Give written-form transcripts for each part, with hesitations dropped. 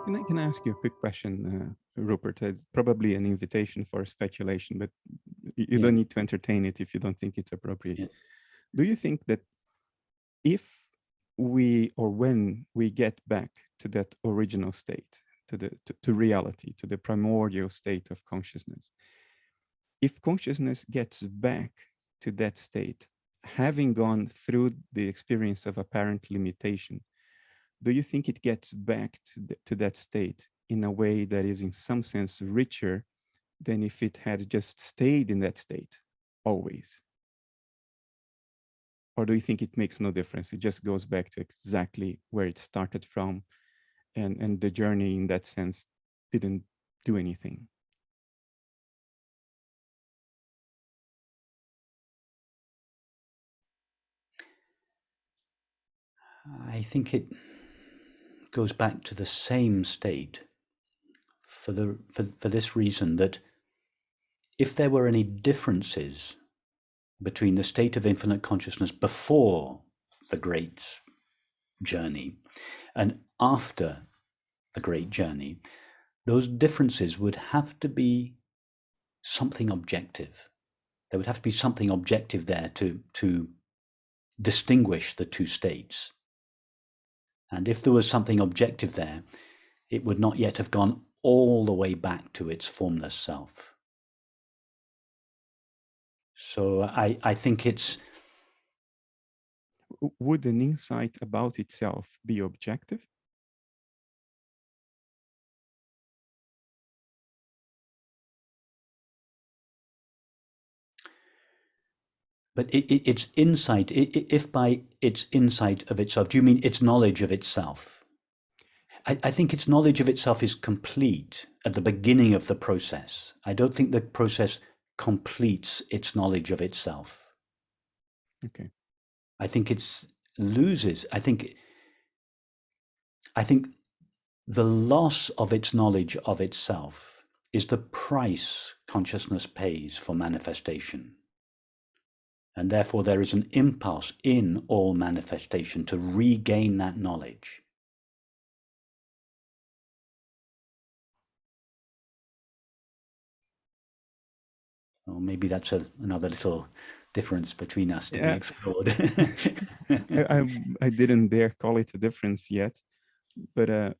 Can I ask you a quick question, Rupert? Probably an invitation for speculation, but you Yeah, don't need to entertain it if you don't think it's appropriate. yeah. Do you think that if we or when we get back to that original state, to reality, to the primordial state of consciousness, if consciousness gets back to that state, having gone through the experience of apparent limitation, do you think it gets back to that state in a way that is in some sense richer than if it had just stayed in that state always? Or do you think it makes no difference? It just goes back to exactly where it started from, and the journey in that sense didn't do anything? I think it goes back to the same state for this reason, that if there were any differences between the state of infinite consciousness before the great journey and after the great journey, those differences would have to be something objective. There would have to be something objective there to distinguish the two states. And if there was something objective there, it would not yet have gone all the way back to its formless self. So I think it's... Would an insight about itself be objective? But its insight, if by its insight of itself, do you mean its knowledge of itself? I think its knowledge of itself is complete at the beginning of the process. I don't think the process completes its knowledge of itself. Okay. I think it loses. I think the loss of its knowledge of itself is the price consciousness pays for manifestation. And therefore there is an impulse in all manifestation to regain that knowledge. Or maybe that's another little difference between us to be explored. I didn't dare call it a difference yet, but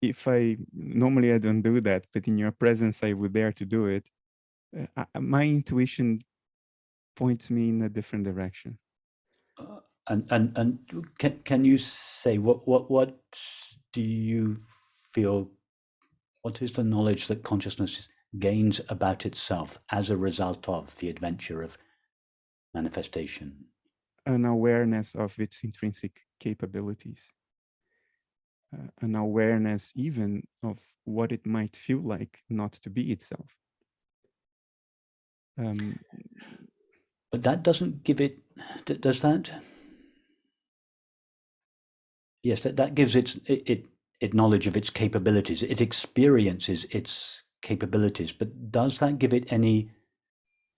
if normally I don't do that, but in your presence I would dare to do it. My intuition points me in a different direction. And can you say what do you feel? What is the knowledge that consciousness gains about itself as a result of the adventure of manifestation? An awareness of its intrinsic capabilities, an awareness even of what it might feel like not to be itself. But that doesn't give it, does that? Yes, that gives it knowledge of its capabilities. It experiences its capabilities, but does that give it any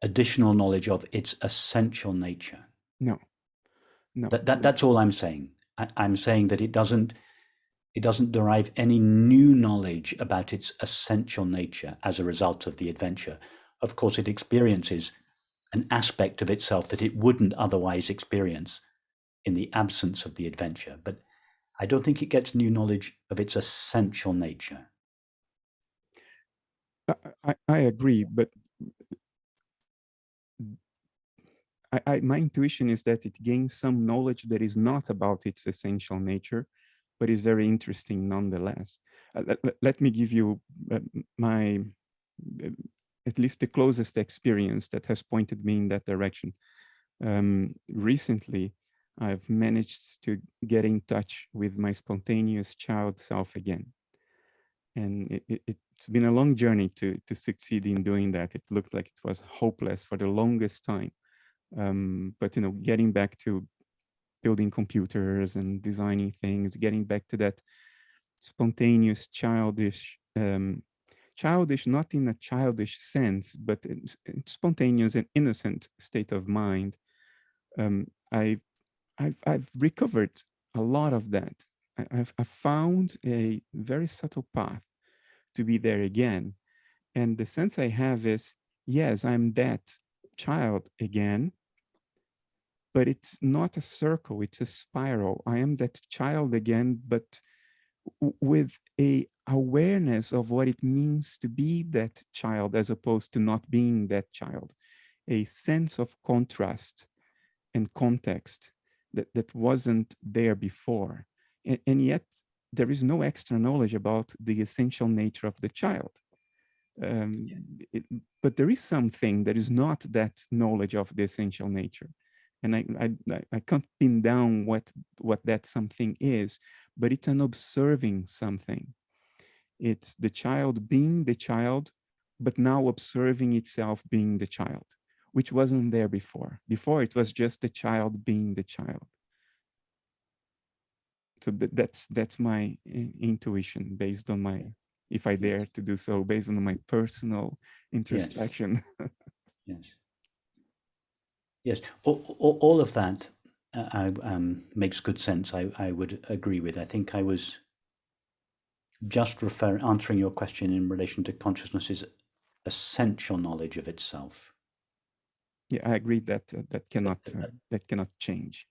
additional knowledge of its essential nature? No, no. That's all I'm saying. I'm saying that it doesn't derive any new knowledge about its essential nature as a result of the adventure. Of course, it experiences an aspect of itself that it wouldn't otherwise experience in the absence of the adventure, but I don't think it gets new knowledge of its essential nature. I agree, but my intuition is that it gains some knowledge that is not about its essential nature, but is very interesting nonetheless. Let me give you my, at least the closest experience that has pointed me in that direction. Recently, I've managed to get in touch with my spontaneous child self again. And it's been a long journey to succeed in doing that. It looked like it was hopeless for the longest time. But getting back to building computers and designing things, getting back to that spontaneous, childish, not in a childish sense, but in spontaneous and innocent state of mind. I've recovered a lot of that. I've found a very subtle path to be there again. And the sense I have is, yes, I'm that child again, but it's not a circle, it's a spiral. I am that child again, but with a awareness of what it means to be that child as opposed to not being that child, a sense of contrast and context that wasn't there before. And yet there is no extra knowledge about the essential nature of the child. Um, it, but there is something that is not that knowledge of the essential nature. And I can't pin down what that something is, but it's an observing something. It's the child being the child, but now observing itself being the child, which wasn't there before. Before it was just the child being the child. So that's my intuition based on my, if I dare to do so, based on my personal introspection. Yes. Yes. All of that makes good sense. I would agree with. I think I was just answering your question in relation to consciousness's essential knowledge of itself. Yeah, I agree that that cannot change.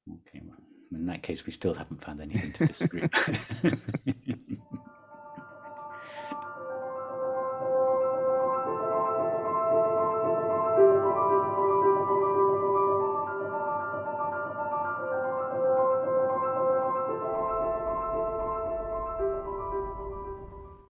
Okay, well, in that case, we still haven't found anything to disagree about.